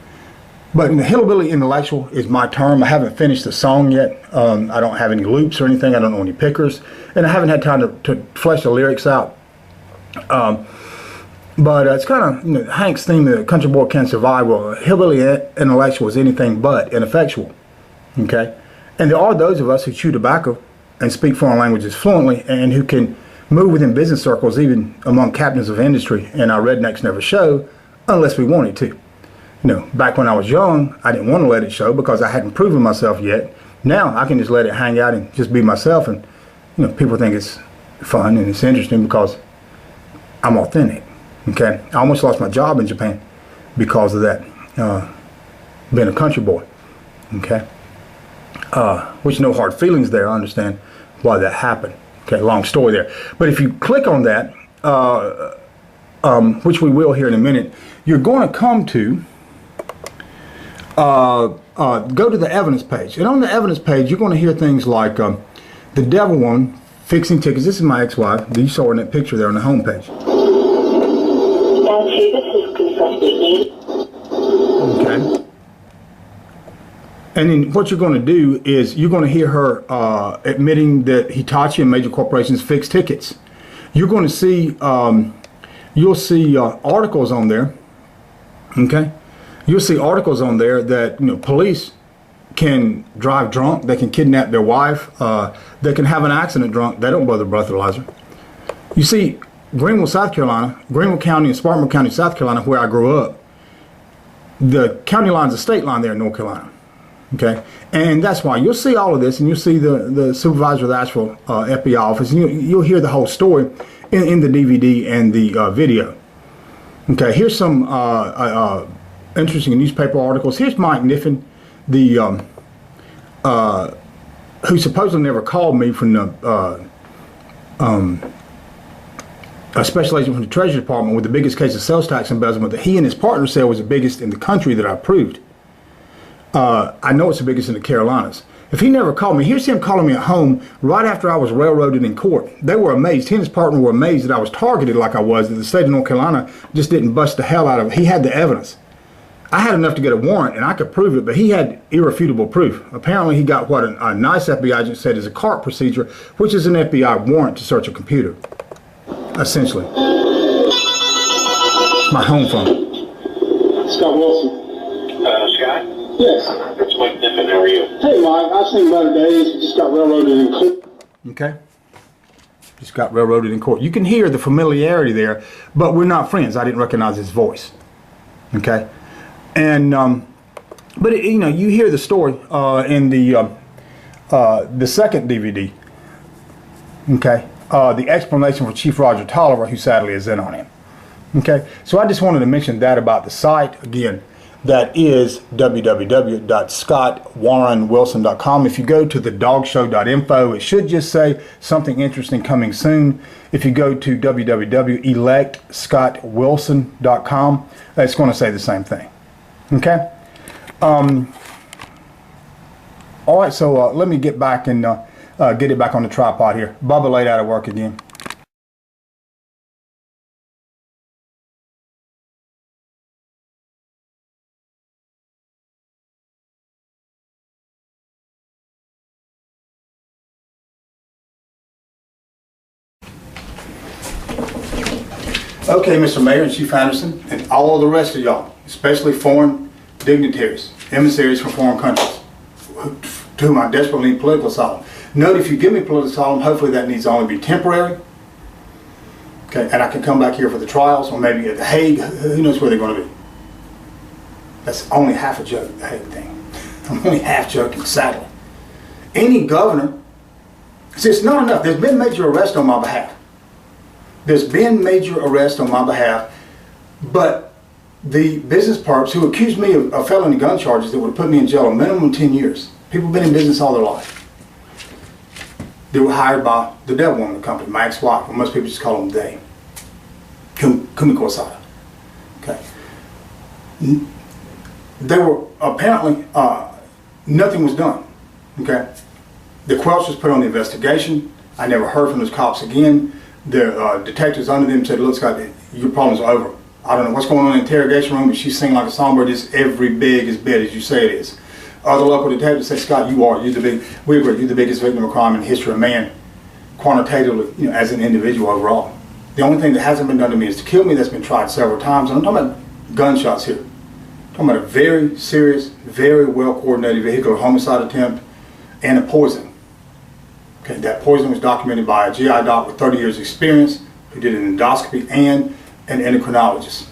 but the hillbilly intellectual is my term. I haven't finished the song yet. I don't have any loops or anything. I don't know any pickers, and I haven't had time to flesh the lyrics out. But it's kind of, you know, Hank's theme, the country boy can't survive. Well, hillbilly intellectual is anything but ineffectual. Okay, and there are those of us who chew tobacco and speak foreign languages fluently, and who can move within business circles, even among captains of industry, and our rednecks never show unless we wanted to. You know, back when I was young, I didn't want to let it show because I hadn't proven myself yet. Now I can just let it hang out and just be myself, and you know, people think it's fun and it's interesting because I'm authentic. Okay, I almost lost my job in Japan because of that, being a country boy. Okay, which no hard feelings there. I understand why that happened. Okay, long story there. But if you click on that, which we will here in a minute, you're going to come to go to the evidence page, and on the evidence page you're going to hear things like the devil one fixing tickets. This is my ex-wife. You saw her in that picture there on the home page. Okay. And then what you're going to do is you're going to hear her admitting that Hitachi and major corporations fix tickets. You're going to see, you'll see articles on there. Okay, you'll see articles on there that, you know, police can drive drunk, they can kidnap their wife, they can have an accident drunk. They don't blow the breathalyzer. You see, Greenville, South Carolina, Greenville County and Spartanburg County, South Carolina, where I grew up, the county line's a state line there in North Carolina. Okay, and that's why you'll see all of this, and you'll see the supervisor of the Nashville FBI office, and you'll hear the whole story in the DVD and the video. Okay, here's some interesting newspaper articles. Here's Mike Niffen, the who supposedly never called me from the a special agent from the Treasury Department with the biggest case of sales tax embezzlement that he and his partner said was the biggest in the country that I proved. I know it's the biggest in the Carolinas. If he never called me, here's him calling me at home right after I was railroaded in court. They were amazed. He and his partner were amazed that I was targeted like I was, that the state of North Carolina just didn't bust the hell out of it. He had the evidence. I had enough to get a warrant, and I could prove it, but he had irrefutable proof. Apparently, he got what a nice FBI agent said is a CART procedure, which is an FBI warrant to search a computer, essentially. My home phone. Scott Wilson. Scott? Yes. It's Mike Nippon. How are you? Hey, Mike. I've seen better days. Just got railroaded in court. Okay. Just got railroaded in court. You can hear the familiarity there, but we're not friends. I didn't recognize his voice. Okay. And, but it, you know, you hear the story in the second DVD. Okay. The explanation for Chief Roger Tolliver, who sadly is in on him. Okay. So I just wanted to mention that about the site again. That is www.scottwarrenwilson.com. If you go to thedogshow.info, it should just say something interesting coming soon. If you go to www.electscottwilson.com, it's going to say the same thing. Okay? All right, so let me get back and get it back on the tripod here. Bubba laid out of work again. Okay, Mr. Mayor and Chief Anderson, and all of the rest of y'all, especially foreign dignitaries, emissaries from foreign countries, to whom I desperately need political asylum. Note, if you give me political asylum, hopefully that needs to only be temporary. Okay, and I can come back here for the trials, or maybe at The Hague. Who knows where they're going to be? That's only half a joke, the Hague thing. I'm only half joking, sadly. Any governor, see, it's not enough. There's been major arrests on my behalf. There's been major arrests on my behalf, but the business perps who accused me of felony gun charges that would have put me in jail a minimum of 10 years. People have been in business all their life. They were hired by the devil woman company, my ex-wife, or most people just call them they. Kumiko Asada. Okay. They were apparently, nothing was done. Okay. The quelch was put on the investigation. I never heard from those cops again. The detectives under them said, look, Scott, your problems are over. I don't know what's going on in the interrogation room, but she's singing like a songbird. It's every big as bad as you say it is. Other local detectives say, Scott, you're the biggest victim of crime in the history of man, quantitatively, you know, as an individual overall. The only thing that hasn't been done to me is to kill me. That's been tried several times. And I'm talking about gunshots here. I'm talking about a very serious, very well-coordinated vehicular homicide attempt and a poisoning. Okay, that poisoning was documented by a GI doc with 30 years experience who did an endoscopy and an endocrinologist.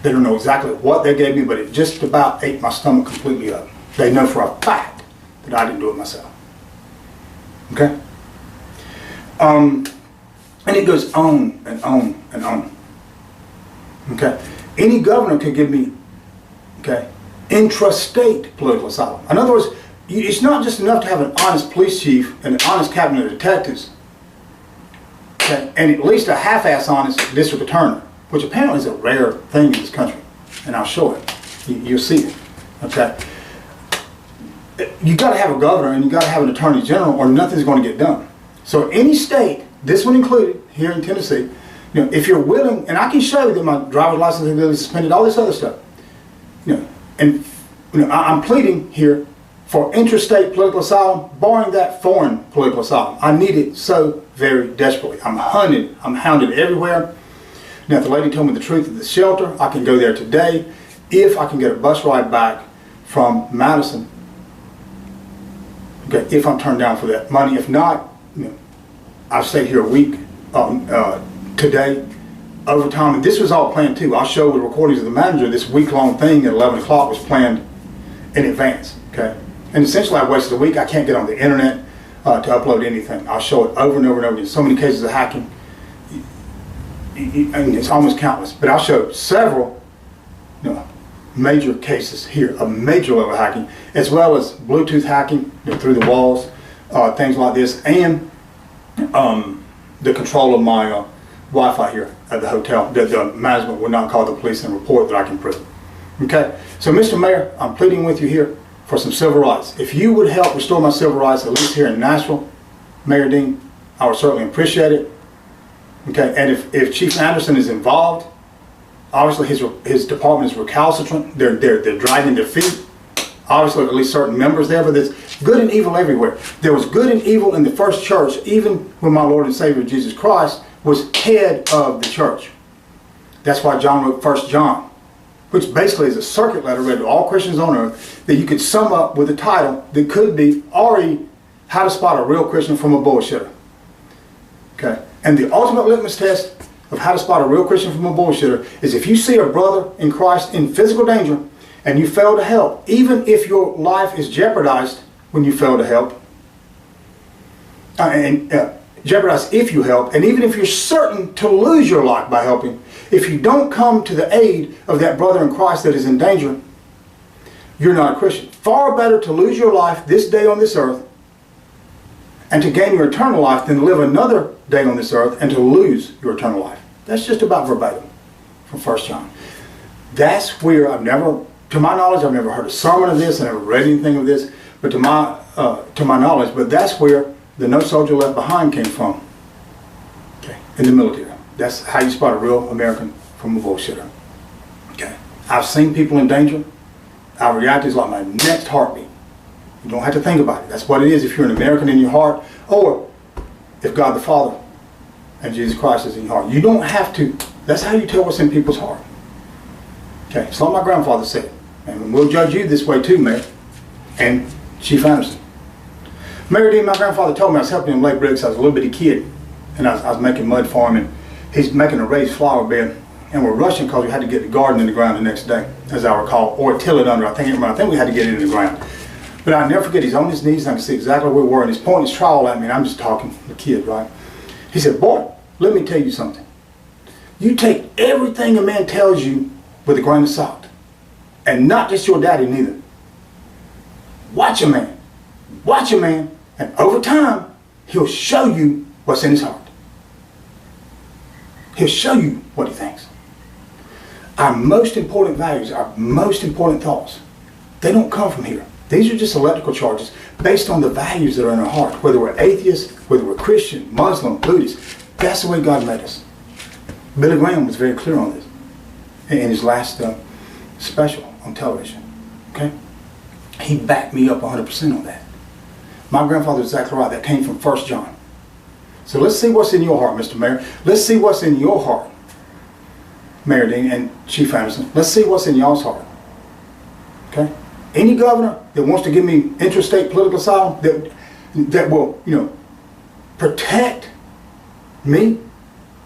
They don't know exactly what they gave me, but it just about ate my stomach completely up. They know for a fact that I didn't do it myself. Okay? And it goes on and on and on. Okay? Any governor could give me, okay, intrastate political asylum. In other words, it's not just enough to have an honest police chief and an honest cabinet of detectives, okay, and at least a half-ass honest district attorney, which apparently is a rare thing in this country, and I'll show it. You'll see it. Okay. You got to have a governor and you got to have an attorney general, or nothing's going to get done. So any state, this one included, here in Tennessee, you know, if you're willing, and I can show you that my driver's license is really suspended, all this other stuff, you know, and you know, I'm pleading here for interstate political asylum, barring that foreign political asylum. I need it so very desperately. I'm hounded everywhere. Now, if the lady told me the truth at the shelter, I can go there today if I can get a bus ride back from Madison. Okay, if I'm turned down for that money. If not, you know, I've stayed here a week today, overtime. And this was all planned too. I'll show the recordings of the manager. This week-long thing at 11 o'clock was planned in advance. Okay. And essentially I wasted a week. I can't get on the internet to upload anything. I'll show it over and over and over again. So many cases of hacking. I mean, it's almost countless. But I'll show several, you know, major cases here of major level hacking, as well as Bluetooth hacking, you know, through the walls, things like this, and the control of my Wi-Fi here at the hotel that the management would not call the police and report that I can prove. Okay, so Mr. Mayor, I'm pleading with you here for some civil rights. If you would help restore my civil rights, at least here in Nashville, Mayor Dean, I would certainly appreciate it. Okay, and if Chief Anderson is involved, obviously his department is recalcitrant. They're dragging their feet. Obviously, at least certain members there, but there's good and evil everywhere. There was good and evil in the first church, even when my Lord and Savior Jesus Christ was head of the church. That's why John wrote 1 John. which basically is a circuit letter read to all Christians on earth, that you could sum up with a title that could be RE, How to Spot a Real Christian from a Bullshitter. Okay? And the ultimate litmus test of how to spot a real Christian from a bullshitter is if you see a brother in Christ in physical danger and you fail to help, even if your life is jeopardized when you fail to help, jeopardized if you help, and even if you're certain to lose your life by helping, if you don't come to the aid of that brother in Christ that is in danger, you're not a Christian. Far better to lose your life this day on this earth and to gain your eternal life than to live another day on this earth and to lose your eternal life. That's just about verbatim from 1 John. That's where to my knowledge, I've never heard a sermon of this, I never read anything of this, but to my knowledge, but that's where the No Soldier Left Behind came from. Okay, in the military. That's how you spot a real American from a bullshitter. Okay, I've seen people in danger. Our react is like my next heartbeat. You don't have to think about it. That's what it is if you're an American in your heart, or if God the Father and Jesus Christ is in your heart. You don't have to. That's how you tell what's in people's heart. Okay, it's like my grandfather said. And we'll judge you this way too, Mayor and Chief Anderson. Mayor Dean, my grandfather told me I was helping him lay bricks. I was a little bitty kid, and I was making mud for him, and he's making a raised flower bed, and we're rushing because we had to get the garden in the ground the next day, as I recall, or till it under. I think we had to get it in the ground. But I'll never forget, he's on his knees, and I can see exactly where we were, and he's pointing his trowel at me, and I'm just talking, the kid, right? He said, boy, let me tell you something. You take everything a man tells you with a grain of salt, and not just your daddy neither. Watch a man, and over time, he'll show you what's in his heart. He'll show you what he thinks. Our most important values, our most important thoughts, they don't come from here. These are just electrical charges based on the values that are in our heart. Whether we're atheists, whether we're Christian, Muslim, Buddhist, that's the way God made us. Billy Graham was very clear on this in his last special on television. Okay? He backed me up 100% on that. My grandfather was exactly right. That came from 1 John. So let's see what's in your heart, Mr. Mayor. Let's see what's in your heart, Mayor Dean and Chief Anderson. Let's see what's in y'all's heart. Okay? Any governor that wants to give me interstate political asylum that will, protect me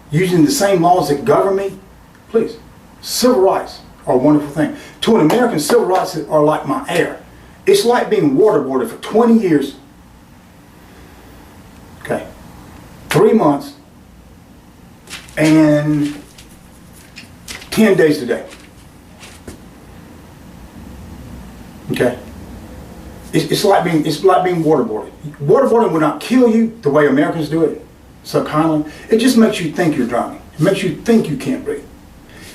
using the same laws that govern me, please. Civil rights are a wonderful thing. To an American, civil rights are like my air. It's like being waterboarded for 20 years. Okay. 3 months and 10 days today. Okay, it's like being waterboarded. Waterboarding will not kill you the way Americans do it so kindly. It just makes you think you're drowning. It makes you think you can't breathe.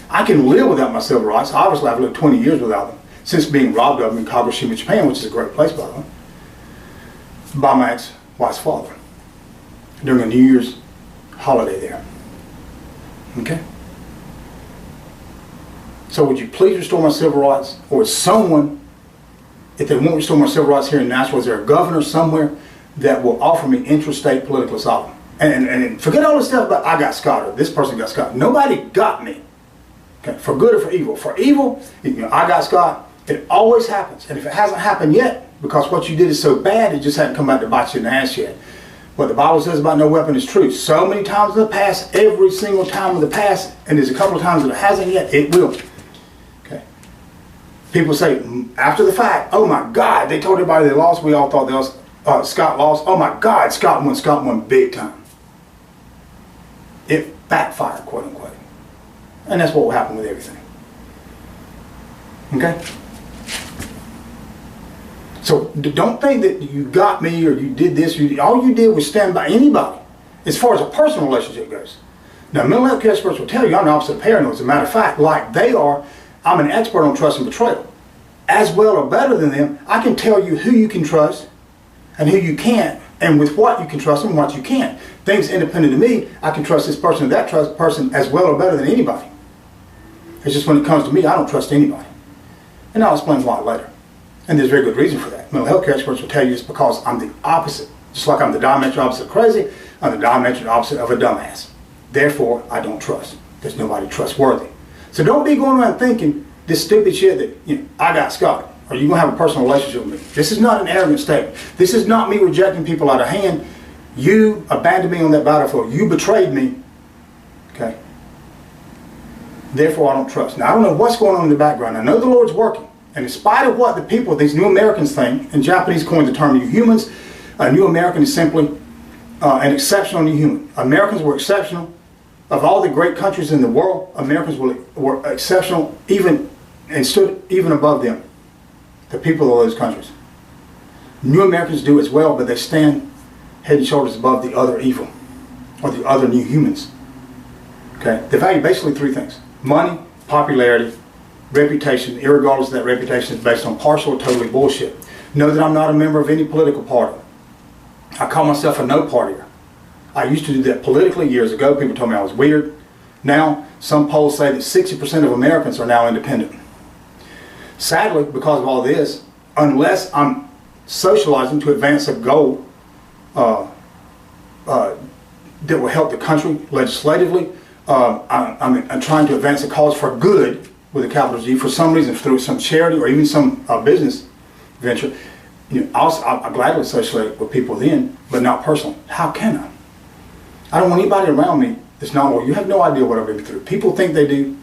I can live without my civil rights. Obviously, I've lived 20 years without them since being robbed of them in Kagoshima, Japan, which is a great place, by the way, by my ex-wife's father during a New Year's holiday there. Okay. So would you please restore my civil rights, or is someone, if they won't restore my civil rights here in Nashville, is there a governor somewhere that will offer me intrastate political asylum? And forget all this stuff about I got Scott or this person got Scott. Nobody got me. Okay, for good or for evil. For evil, I got Scott. It always happens. And if it hasn't happened yet, because what you did is so bad, it just hadn't come back to bite you in the ass yet. What the Bible says about no weapon is true. So many times in the past, every single time in the past, and there's a couple of times that it hasn't yet, it will. People say, after the fact, oh my God, they told everybody they lost. We all thought Scott lost. Oh my God, Scott won big time. It backfired, quote unquote. And that's what will happen with everything. Okay? So don't think that you got me or you did this. All you did was stand by anybody as far as a personal relationship goes. Now, mental health care experts will tell you I'm the opposite of paranoid. As a matter of fact, like they are, I'm an expert on trust and betrayal. As well or better than them, I can tell you who you can trust and who you can't, and with what you can trust and what you can't. Things independent of me, I can trust this person or that trust person as well or better than anybody. It's just when it comes to me, I don't trust anybody. And I'll explain why later. And there's very good reason for that. Mental health care experts will tell you it's because I'm the opposite. Just like I'm the diametric opposite of crazy, I'm the diametric opposite of a dumbass. Therefore, I don't trust. There's nobody trustworthy. So don't be going around thinking this stupid shit that, you know, I got Scott, or you're going to have a personal relationship with me. This is not an arrogant statement. This is not me rejecting people out of hand. You abandoned me on that battlefield. You betrayed me. Okay? Therefore, I don't trust. Now, I don't know what's going on in the background. I know the Lord's working. And in spite of what the people, these new Americans think, and Japanese coined the term new humans, a new American is simply an exceptional new human. Americans were exceptional. Of all the great countries in the world, Americans were exceptional, even and stood even above them, the people of those countries. New Americans do as well, but they stand head and shoulders above the other evil, or the other new humans. Okay? They value basically three things: money, popularity, reputation, irregardless of that reputation is based on partial or totally bullshit. Know that I'm not a member of any political party. I call myself a no-partier. I used to do that politically years ago. People told me I was weird. Now, some polls say that 60% of Americans are now independent. Sadly, because of all this, unless I'm socializing to advance a goal that will help the country legislatively, I'm trying to advance a cause for good, with a capital G, for some reason, through some charity or even some business venture. You know, I'll gladly associate with people then, but not personally. How can I? I don't want anybody around me that's not well. You have no idea what I've been through. People think they do.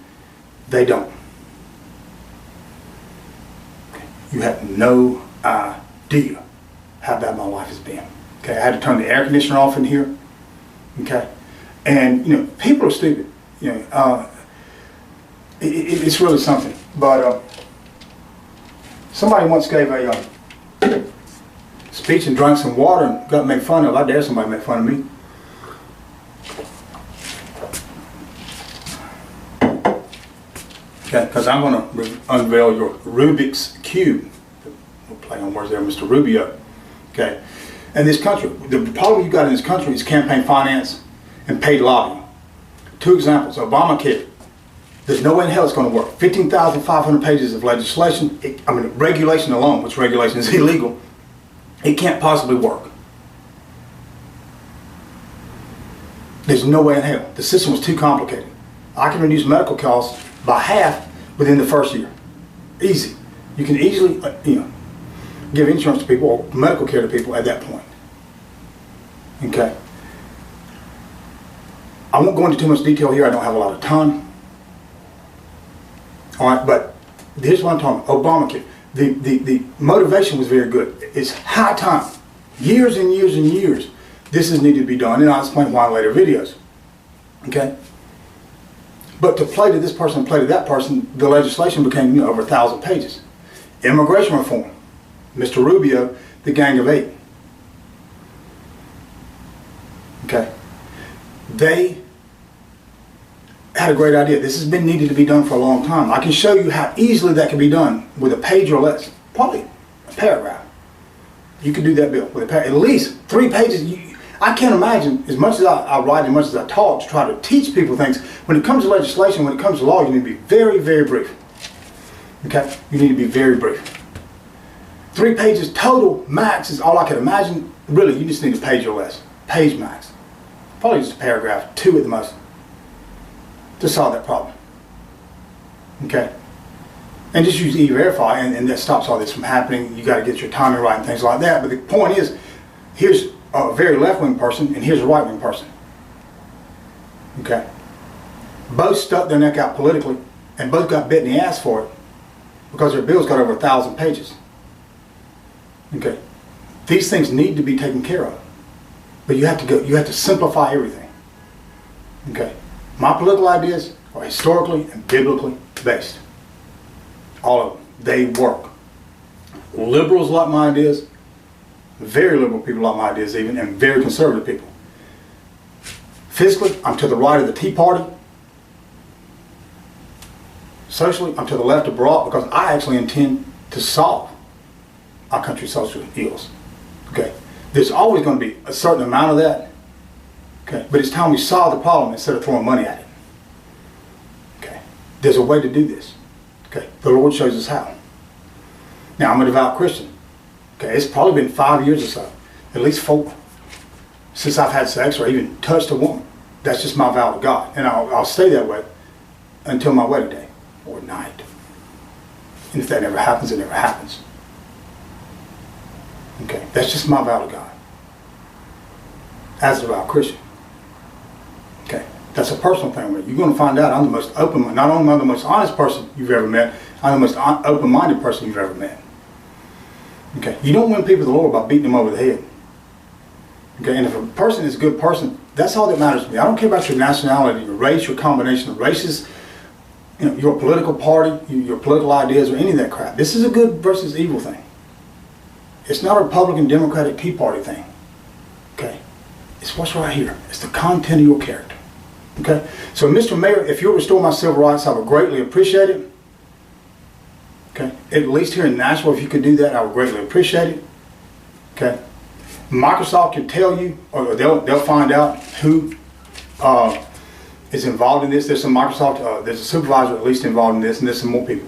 They don't. Okay. You have no idea how bad my life has been. Okay, I had to turn the air conditioner off in here. Okay, and you know, people are stupid. You know, it's really something. But somebody once gave a speech and drank some water and got made fun of. I dare somebody make fun of me. Okay, because I'm going to unveil your Rubik's Cube. We'll play on words there, Mr. Rubio. Okay, and this country, the problem you got in this country is campaign finance and paid lobbying. Two examples: Obamacare. There's no way in hell it's going to work. 15,500 pages of legislation. Regulation alone, which regulation is illegal. It can't possibly work. There's no way in hell. The system was too complicated. I can reduce medical costs by half within the first year. Easy. You can easily, give insurance to people or medical care to people at that point. Okay. I won't go into too much detail here. I don't have a lot of time. All right, but here's what I'm talking about. Obamacare. The motivation was very good. It's high time. Years and years and years. This is needed to be done, and I'll explain why in later videos. Okay? But to play to this person and play to that person, the legislation became over 1,000 pages. Immigration reform. Mr. Rubio, the Gang of Eight. Okay? They had a great idea. This has been needed to be done for a long time. I can show you how easily that can be done with a page or less. Probably a paragraph. You could do that bill with at least 3 pages. I can't imagine, as much as I write, as much as I talk to try to teach people things, when it comes to legislation, when it comes to law, you need to be very, very brief. Okay? You need to be very brief. 3 pages total max is all I can imagine. Really, you just need a page or less. Page max. Probably just a paragraph, 2 at the most, to solve that problem. Okay? And just use E-Verify, and that stops all this from happening. You got to get your timing right and things like that. But the point is, here's a very left-wing person and here's a right-wing person. Okay? Both stuck their neck out politically and both got bit in the ass for it because their bills got over 1,000 pages. Okay? These things need to be taken care of. But you have to simplify everything. Okay? My political ideas are historically and biblically based. All of them. They work. Liberals like my ideas. Very liberal people like my ideas even, and very conservative people. Physically, I'm to the right of the Tea Party. Socially, I'm to the left of Barack because I actually intend to solve our country's social ills. Okay? There's always going to be a certain amount of that. Okay? But it's time we solve the problem instead of throwing money at it. Okay? There's a way to do this. Okay? The Lord shows us how. Now, I'm a devout Christian. Okay? It's probably been 5 years or so, at least 4, since I've had sex or even touched a woman. That's just my vow to God. And I'll stay that way until my wedding day or night. And if that never happens, it never happens. Okay, that's just my vow to God. As a devout Christian. Okay, that's a personal thing. You're going to find out I'm the most open, not only am I the most honest person you've ever met, I'm the most open-minded person you've ever met. Okay, you don't win people to the Lord by beating them over the head. Okay, and if a person is a good person, that's all that matters to me. I don't care about your nationality, your race, your combination of races, you know, your political party, your political ideas, or any of that crap. This is a good versus evil thing. It's not a Republican, Democratic, Tea Party thing. Okay, it's what's right here. It's the content of your character. Okay, so Mr. Mayor, if you'll restore my civil rights, I would greatly appreciate it. Okay, at least here in Nashville, if you could do that, I would greatly appreciate it. Okay, Microsoft can tell you, or they'll find out who is involved in this. There's some Microsoft, there's a supervisor at least involved in this, and there's some more people.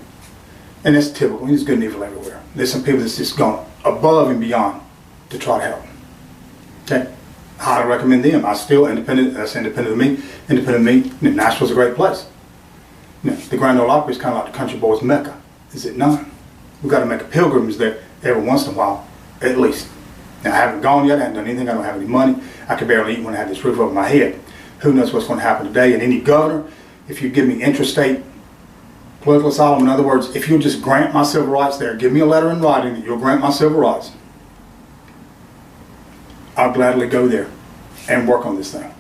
And that's typical. There's good and evil everywhere. There's some people that's just gone above and beyond to try to help. Okay, I highly recommend them. I'm still independent. That's independent of me. Independent of me. Nashville's a great place. You know, the Grand Ole Opry is kind of like the country boys' Mecca. Is it not? We've got to make a pilgrimage there every once in a while, at least. Now, I haven't gone yet. I haven't done anything. I don't have any money. I can barely eat when I have this roof over my head. Who knows what's going to happen today? And any governor, if you give me interstate political asylum, in other words, if you'll just grant my civil rights there, give me a letter in writing that you'll grant my civil rights, I'll gladly go there and work on this thing.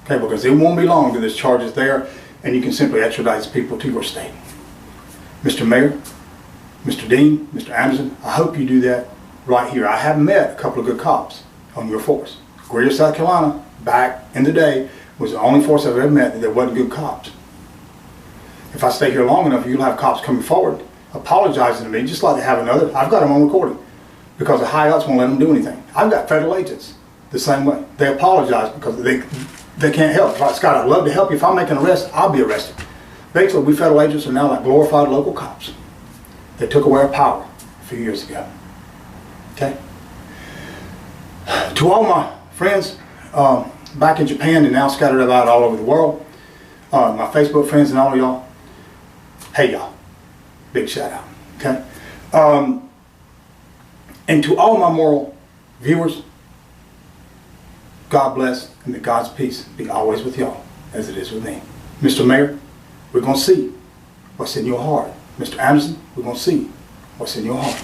Okay, because it won't be long till this charge is there and you can simply extradite these people to your state. Mr. Mayor, Mr. Dean, Mr. Anderson, I hope you do that right here. I have met a couple of good cops on your force. Greer, South Carolina, back in the day, was the only force I've ever met that wasn't good cops. If I stay here long enough, you'll have cops coming forward, apologizing to me, just like they have another. I've got them on recording because the high-ups won't let them do anything. I've got federal agents the same way. They apologize because they can't help. Scott, I'd love to help you. If I make an arrest, I'll be arrested. Basically, we federal agents are now like glorified local cops. They took away our power a few years ago. Okay? To all my friends back in Japan and now scattered about all over the world, my Facebook friends and all of y'all, hey y'all, big shout out. Okay? And to all my moral viewers, God bless and may God's peace be always with y'all as it is with me. Mr. Mayor, we're going to see what's in your heart. Mr. Anderson, we're going to see what's in your heart.